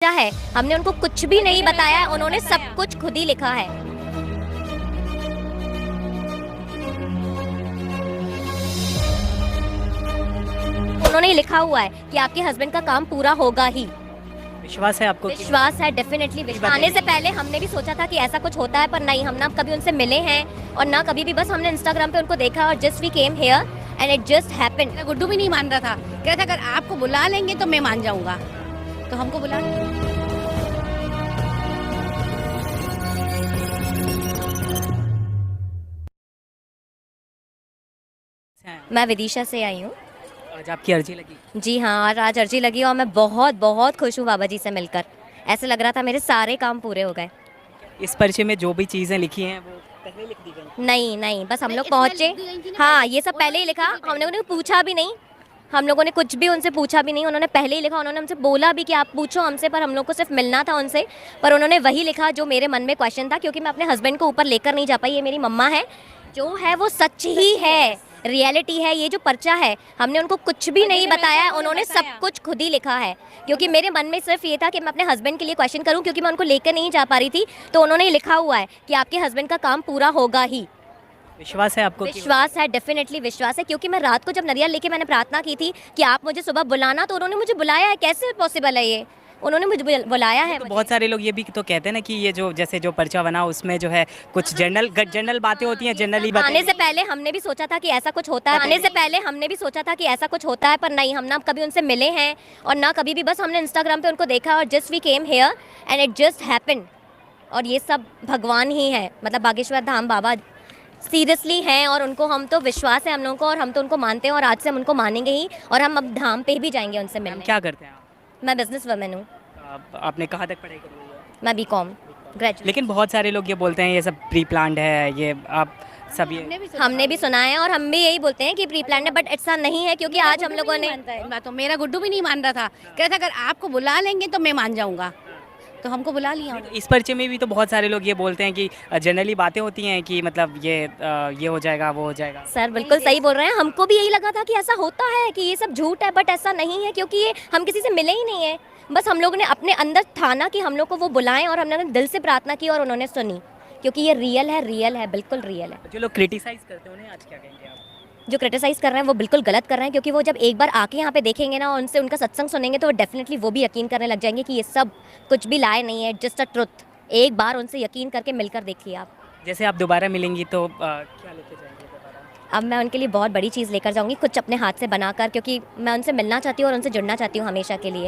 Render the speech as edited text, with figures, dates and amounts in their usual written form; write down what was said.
पर्चा है, हमने उनको कुछ भी नहीं बताया, उन्होंने सब कुछ खुद ही लिखा है। उन्होंने लिखा हुआ है कि आपके हस्बैंड का काम पूरा होगा ही। विश्वास है आपको? विश्वास है, डेफिनेटली विश्वास। आने से पहले हमने भी सोचा था कि ऐसा कुछ होता है, पर नहीं, हम ना कभी उनसे मिले हैं और ना कभी भी, बस हमने इंस्टाग्राम पे उनको देखा और just we came here and it just happened. Guddu भी नहीं मान रहा था, कह रहा था अगर आपको बुला लेंगे तो मैं मान जाऊंगा, तो हमको बुला मैं विदिशा से आई हूँ। आज आपकी अर्जी लगी? जी हाँ, और आज अर्जी लगी और मैं बहुत बहुत खुश हूँ बाबा जी से मिलकर। ऐसे लग रहा था मेरे सारे काम पूरे हो गए। इस पर्चे में जो भी चीज़ें लिखी हैं वो पहले लिख दी गई? नहीं, बस हम लोग पहुँचे। हाँ, ये सब पहले ही लिखा, हम लोगों ने पूछा भी नहीं, हम लोगों ने कुछ भी उनसे पूछा भी नहीं, उन्होंने पहले ही लिखा। उन्होंने हमसे बोला भी कि आप पूछो हमसे, पर हम लोग को सिर्फ मिलना था उनसे, पर उन्होंने वही लिखा जो मेरे मन में क्वेश्चन था, क्योंकि मैं अपने हस्बैंड को ऊपर लेकर नहीं जा पाई। ये मेरी मम्मा है, जो है वो सच ही है, रियलिटी है। ये जो पर्चा है, हमने उनको कुछ भी नहीं बताया, उन्होंने सब कुछ खुद ही लिखा है, क्योंकि मेरे मन में सिर्फ ये था कि मैं अपने हस्बैंड के लिए क्वेश्चन करूं, क्योंकि मैं उनको लेकर नहीं जा पा रही थी। तो उन्होंने लिखा हुआ है कि आपके हस्बैंड का काम पूरा होगा ही। विश्वास है आपको? विश्वास है, डेफिनेटली विश्वास है, क्योंकि मैं रात को जब नरियल लेके मैंने प्रार्थना की थी कि आप मुझे सुबह बुलाना, तो उन्होंने मुझे बुलाया है। कैसे पॉसिबल है ये? उन्होंने मुझे बुलाया है। तो बहुत सारे लोग ये भी तो कहते हैं ना कि ये जो जैसे जो पर्चा बना उसमें जो है कुछ जनरल बातें होती हैं, जनरली बातें। आने से पहले हमने भी सोचा था कि ऐसा कुछ होता है, आने से पहले हमने भी सोचा था कि ऐसा कुछ होता है, पर नहीं, हम ना कभी उनसे मिले हैं और ना कभी भी, बस हमने इंस्टाग्राम पे उनको देखा और just we came here and it just happened. और ये सब भगवान ही है, मतलब बागेश्वर धाम बाबा सीरियसली हैं, और उनको हम तो विश्वास है हम लोगों को, और हम तो उनको मानते हैं, और आज से हम उनको मानेंगे ही, और हम अब धाम पे भी जाएंगे उनसे मिलने। क्या करते हैं आप? मैं बिजनेस वुमेन हूँ। आपने कहाँ तक पढ़ाई करी हुई है? मैं बीकॉम ग्रेजुएट। लेकिन बहुत सारे लोग ये बोलते हैं ये सब प्री प्लान्ड है, ये आप सब ये हमने भी सुना है और हम भी यही बोलते हैं कि प्री प्लान है, बट ऐसा नहीं है, क्योंकि आज हम लोगों ने तो मेरा गुड्डू भी नहीं मान रहा था, कह रहा था अगर आपको बुला लेंगे तो मैं मान जाऊंगा, तो हमको बुला लिया। इस पर्चे में भी तो बहुत सारे लोग ये बोलते हैं कि जनरली बातें होती हैं कि मतलब ये हो जाएगा, वो हो जाएगा। सर बिल्कुल सही बोल रहे हैं, हमको भी यही लगा था कि ऐसा होता है, कि ये सब झूठ है, बट ऐसा नहीं है, क्योंकि ये हम किसी से मिले ही नहीं है। बस हम लोगों ने अपने अंदर था ना कि हम लोग को वो बुलाएं, और हमने दिल से प्रार्थना की और उन्होंने सुनी, क्योंकि ये रियल है, बिल्कुल रियल है। जो लोग क्रिटिसाइज करते हैं उन्हें आज क्या कहेंगे आप? जो क्रिटिसाइज कर रहे हैं वो बिल्कुल गलत कर रहे हैं, क्योंकि वो जब एक बार आके यहाँ पे देखेंगे ना और उनसे उनका सत्संग सुनेंगे, तो वो डेफिनेटली वो भी यकीन करने लग जाएंगे कि ये सब कुछ भी लाए नहीं है, जस्ट अ ट्रुथ। एक बार उनसे यकीन करके मिलकर देखिए आप। जैसे आप दोबारा मिलेंगी तो क्या लेके जाएंगे दोबारा? अब मैं उनके लिए बहुत बड़ी चीज़ लेकर जाऊँगी, कुछ अपने हाथ से बनाकर, क्योंकि मैं उनसे मिलना चाहती हूँ और उनसे जुड़ना चाहती हूँ हमेशा के लिए।